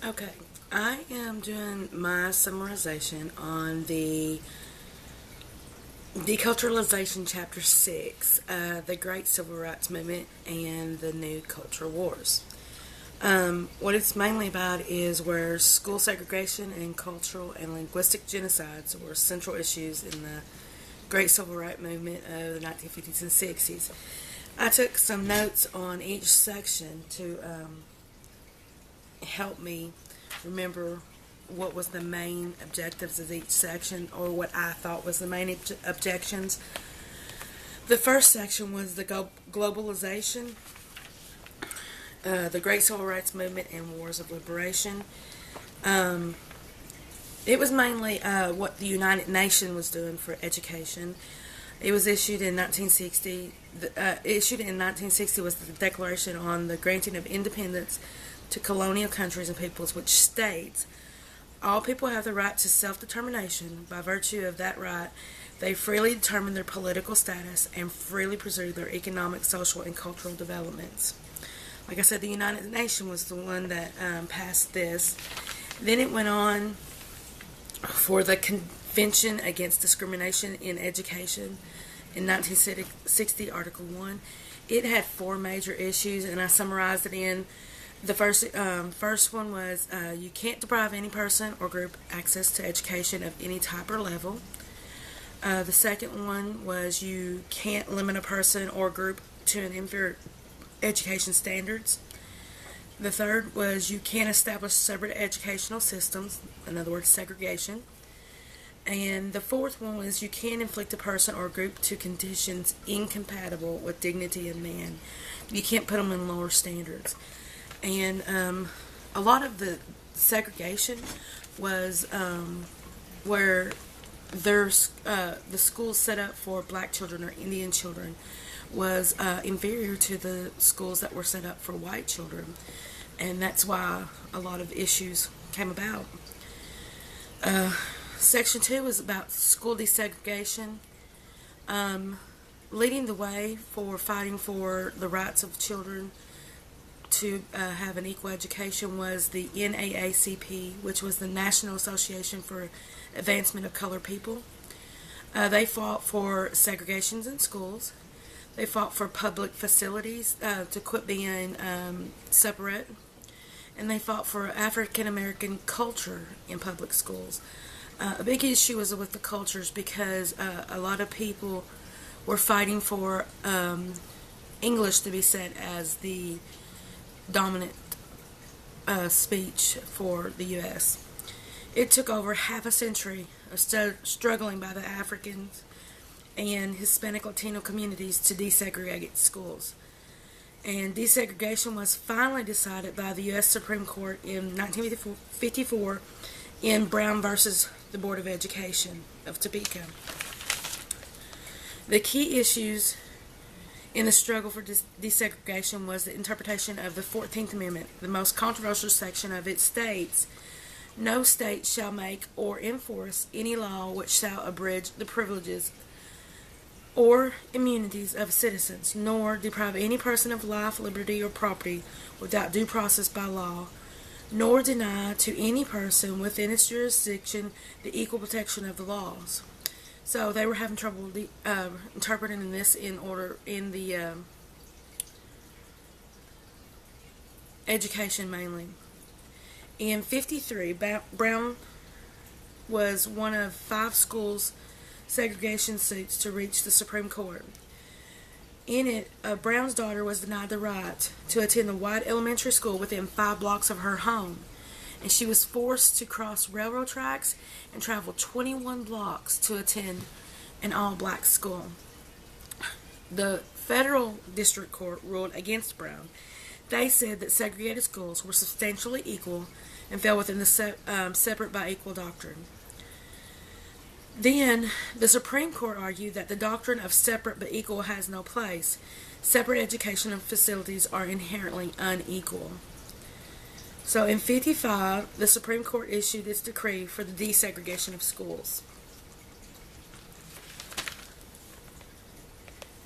Okay, I am doing my summarization on the Deculturization Chapter 6, the Great Civil Rights Movement and the New Cultural Wars. What it's mainly about is where school segregation and cultural and linguistic genocides were central issues in the Great Civil Rights Movement of the 1950s and 60s. I took some notes on each section to help me remember what was the main objectives of each section, or what I thought was the main objections. The first section was the globalization, the Great Civil Rights Movement and Wars of Liberation. It was mainly what the United Nations was doing for education. It was issued in 1960. Issued in 1960 was the Declaration on the Granting of Independence to Colonial Countries and Peoples, which states, all people have the right to self-determination. By virtue of that right, they freely determine their political status and freely pursue their economic, social, and cultural developments. Like I said, the United Nations was the one that passed this. Then it went on for the Convention Against Discrimination in Education in 1960, Article 1. It had four major issues, and I summarized it in the first one was you can't deprive any person or group access to education of any type or level. The second one was you can't limit a person or group to an inferior education standards. The third was you can't establish separate educational systems, in other words, segregation. And the fourth one was you can't inflict a person or group to conditions incompatible with dignity of man. You can't put them in lower standards. And a lot of the segregation was where there's the schools set up for black children or Indian children was inferior to the schools that were set up for white children, and that's why a lot of issues came about. Section 2 is about school desegregation, leading the way for fighting for the rights of children to have an equal education was the NAACP, which was the National Association for Advancement of Colored People. They fought for segregations in schools. They fought for public facilities to quit being separate. And they fought for African American culture in public schools. A big issue was with the cultures because a lot of people were fighting for English to be set as the dominant speech for the U.S. It took over half a century of struggling by the Africans and Hispanic Latino communities to desegregate schools. And desegregation was finally decided by the U.S. Supreme Court in 1954 in Brown versus the Board of Education of Topeka. The key issues in the struggle for desegregation was the interpretation of the 14th Amendment. The most controversial section of it states, no state shall make or enforce any law which shall abridge the privileges or immunities of citizens, nor deprive any person of life, liberty, or property without due process by law, nor deny to any person within its jurisdiction the equal protection of the laws. So they were having trouble interpreting this in the education mainly. In 1953, Brown was one of 5 schools segregation suits to reach the Supreme Court. In it, Brown's daughter was denied the right to attend the white elementary school within 5 blocks of her home, and she was forced to cross railroad tracks and travel 21 blocks to attend an all-black school. The federal district court ruled against Brown. They said that segregated schools were substantially equal and fell within the separate by equal doctrine. Then, the Supreme Court argued that the doctrine of separate but equal has no place. Separate educational facilities are inherently unequal. So in 1955, the Supreme Court issued its decree for the desegregation of schools.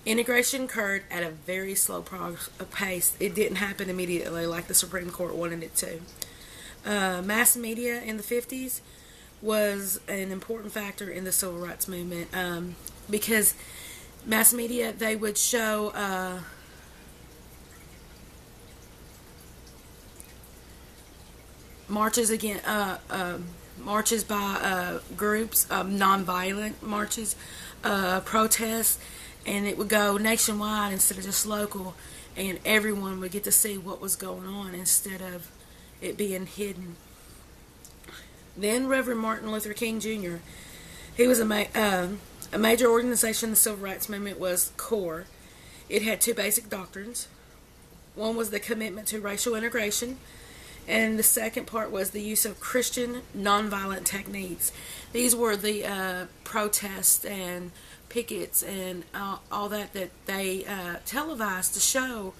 Integration occurred at a very slow pace. It didn't happen immediately like the Supreme Court wanted it to. Mass media in the 50s was an important factor in the civil rights movement, because mass media, they would show marches again, marches by groups, nonviolent marches, protests, and it would go nationwide instead of just local, and everyone would get to see what was going on instead of it being hidden. Then Reverend Martin Luther King Jr. He was a major organization in the civil rights movement was CORE. It had two basic doctrines. One was the commitment to racial integration, and the second part was the use of Christian nonviolent techniques. These were the protests and pickets and all that they televised to show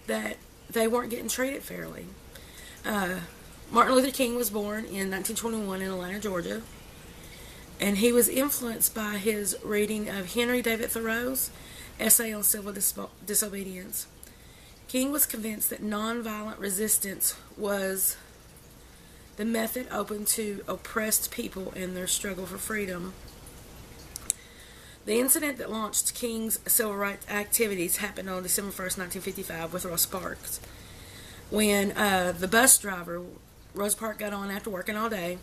that they weren't getting treated fairly. Martin Luther King was born in 1921 in Atlanta, Georgia, and he was influenced by his reading of Henry David Thoreau's essay on civil disobedience. King was convinced that nonviolent resistance was the method open to oppressed people in their struggle for freedom. The incident that launched King's civil rights activities happened on December 1st, 1955 with Rosa Parks. When the bus driver, Rosa Parks, got on after working all day,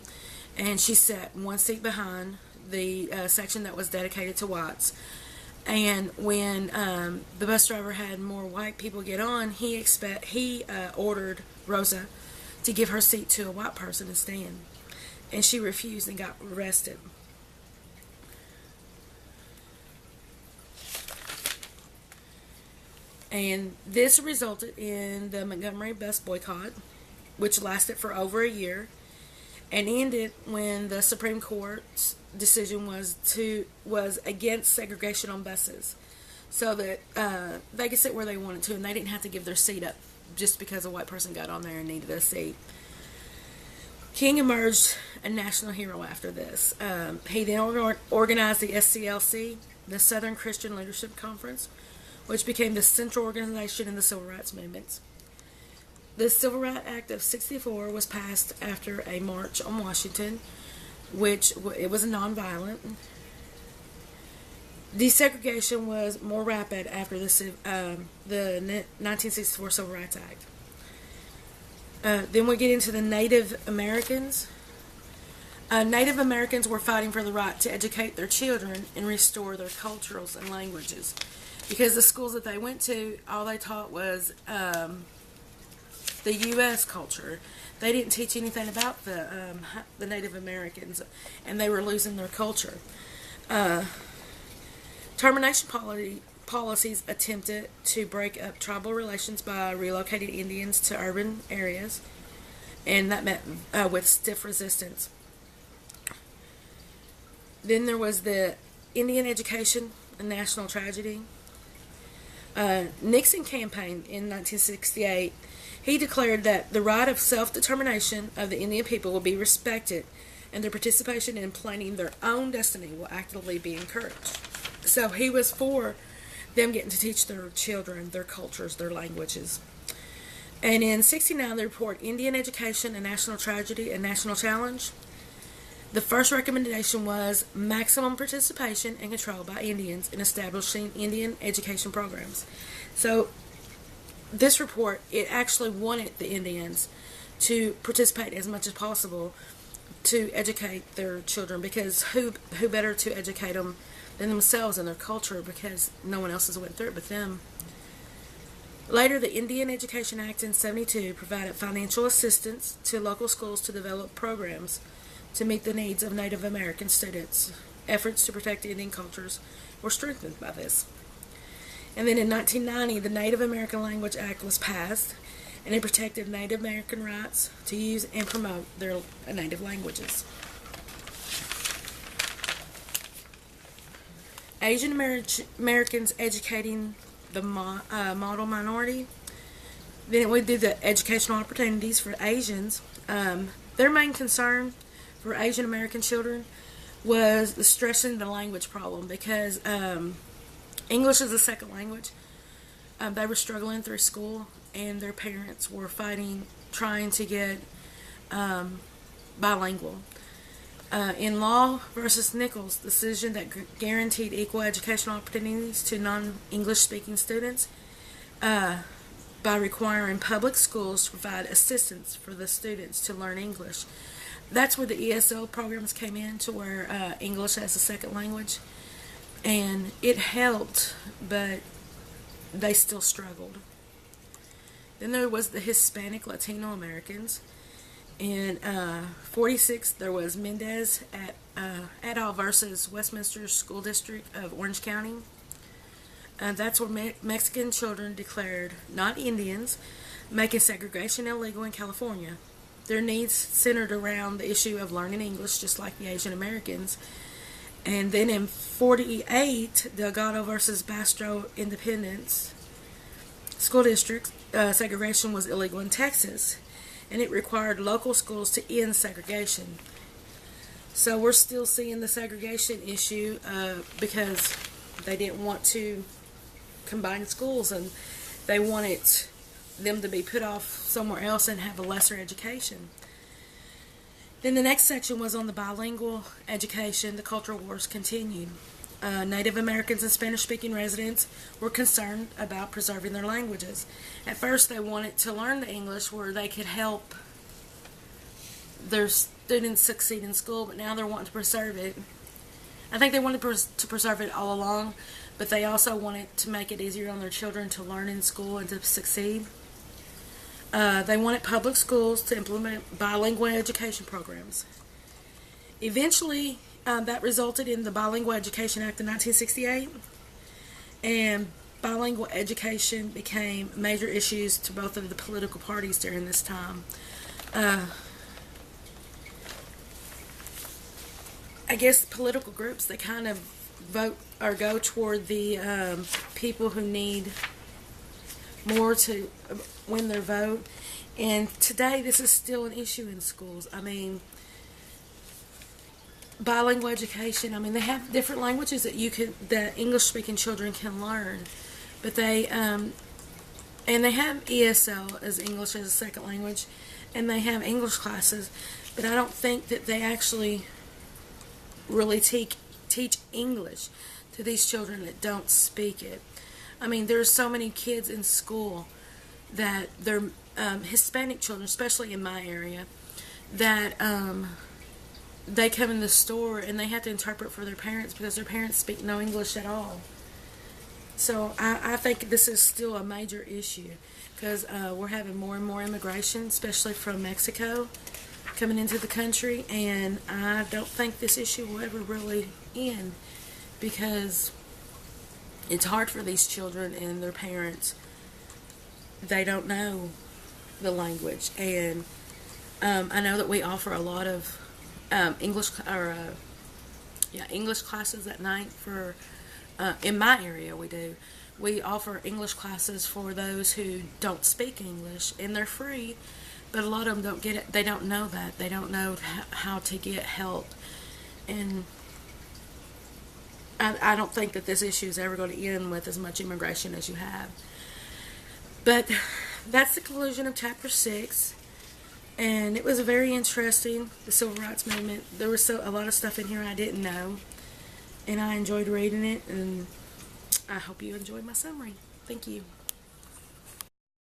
and she sat one seat behind the section that was dedicated to whites. And when the bus driver had more white people get on, he ordered Rosa to give her seat to a white person to stand. And she refused and got arrested. And this resulted in the Montgomery bus boycott, which lasted for over a year, and ended when the Supreme Court's decision was against segregation on buses, so that they could sit where they wanted to, and they didn't have to give their seat up just because a white person got on there and needed a seat. King emerged a national hero after this. He then organized the SCLC, the Southern Christian Leadership Conference, which became the central organization in the civil rights movements. The Civil Rights Act of 1964 was passed after a march on Washington, which it was nonviolent. Desegregation was more rapid after the 1964 Civil Rights Act. Then we get into the Native Americans. Native Americans were fighting for the right to educate their children and restore their cultures and languages, because the schools that they went to, all they taught was the U.S. culture. They didn't teach anything about the Native Americans, and they were losing their culture. Termination policies attempted to break up tribal relations by relocating Indians to urban areas, and that met with stiff resistance. Then there was the Indian education, a national tragedy. Nixon campaigned in 1968. He declared that the right of self-determination of the Indian people will be respected, and their participation in planning their own destiny will actively be encouraged. So he was for them getting to teach their children their cultures, their languages. And in 1969, they report Indian Education, a National Tragedy, a National Challenge. The first recommendation was maximum participation and control by Indians in establishing Indian education programs. So this report, it actually wanted the Indians to participate as much as possible to educate their children, because who better to educate them than themselves and their culture, because no one else has went through it but them. Later, the Indian Education Act in 1972 provided financial assistance to local schools to develop programs to meet the needs of Native American students. Efforts to protect Indian cultures were strengthened by this. And then in 1990, the Native American Language Act was passed, and it protected Native American rights to use and promote their native languages. Asian Americans educating the model minority. Then we did the educational opportunities for Asians. Their main concern for Asian American children was the stressing the language problem, because English is a second language. They were struggling through school, and their parents were fighting, trying to get bilingual. In Law versus Nichols, the decision that guaranteed equal educational opportunities to non-English speaking students by requiring public schools to provide assistance for the students to learn English. That's where the ESL programs came in, to where English as a second language, and it helped, but they still struggled. Then there was the Hispanic Latino Americans. In 46, there was Mendez et al. Versus Westminster School District of Orange County. That's where Mexican children declared not Indians, making segregation illegal in California. Their needs centered around the issue of learning English, just like the Asian Americans. And then in 48, Delgado versus Bastrop Independence School District, segregation was illegal in Texas, and it required local schools to end segregation. So we're still seeing the segregation issue because they didn't want to combine schools, and they wanted them to be put off somewhere else and have a lesser education. Then the next section was on the bilingual education. The cultural wars continued. Native Americans and Spanish-speaking residents were concerned about preserving their languages. At first, they wanted to learn the English where they could help their students succeed in school, but now they're wanting to preserve it. I think they wanted to preserve it all along, but they also wanted to make it easier on their children to learn in school and to succeed. They wanted public schools to implement bilingual education programs. Eventually, that resulted in the Bilingual Education Act of 1968, and bilingual education became major issues to both of the political parties during this time. I guess political groups, they kind of vote or go toward the people who need more to win their vote. And today, this is still an issue in schools. I mean, bilingual education, I mean, they have different languages that English-speaking children can learn, but and they have ESL as English as a second language, and they have English classes, but I don't think that they actually really teach English to these children that don't speak it. I mean, there's so many kids in school that they're Hispanic children, especially in my area, that they come in the store and they have to interpret for their parents because their parents speak no English at all. So I think this is still a major issue because we're having more and more immigration, especially from Mexico, coming into the country, and I don't think this issue will ever really end because it's hard for these children and their parents. They don't know the language, and I know that we offer a lot of English classes at night for in my area. We offer English classes for those who don't speak English, and they're free, but a lot of them don't get it. They don't know that. They don't know how to get help, and I don't think that this issue is ever going to end with as much immigration as you have. But that's the conclusion of Chapter 6. And it was very interesting, the Civil Rights Movement. There was a lot of stuff in here I didn't know. And I enjoyed reading it. And I hope you enjoyed my summary. Thank you.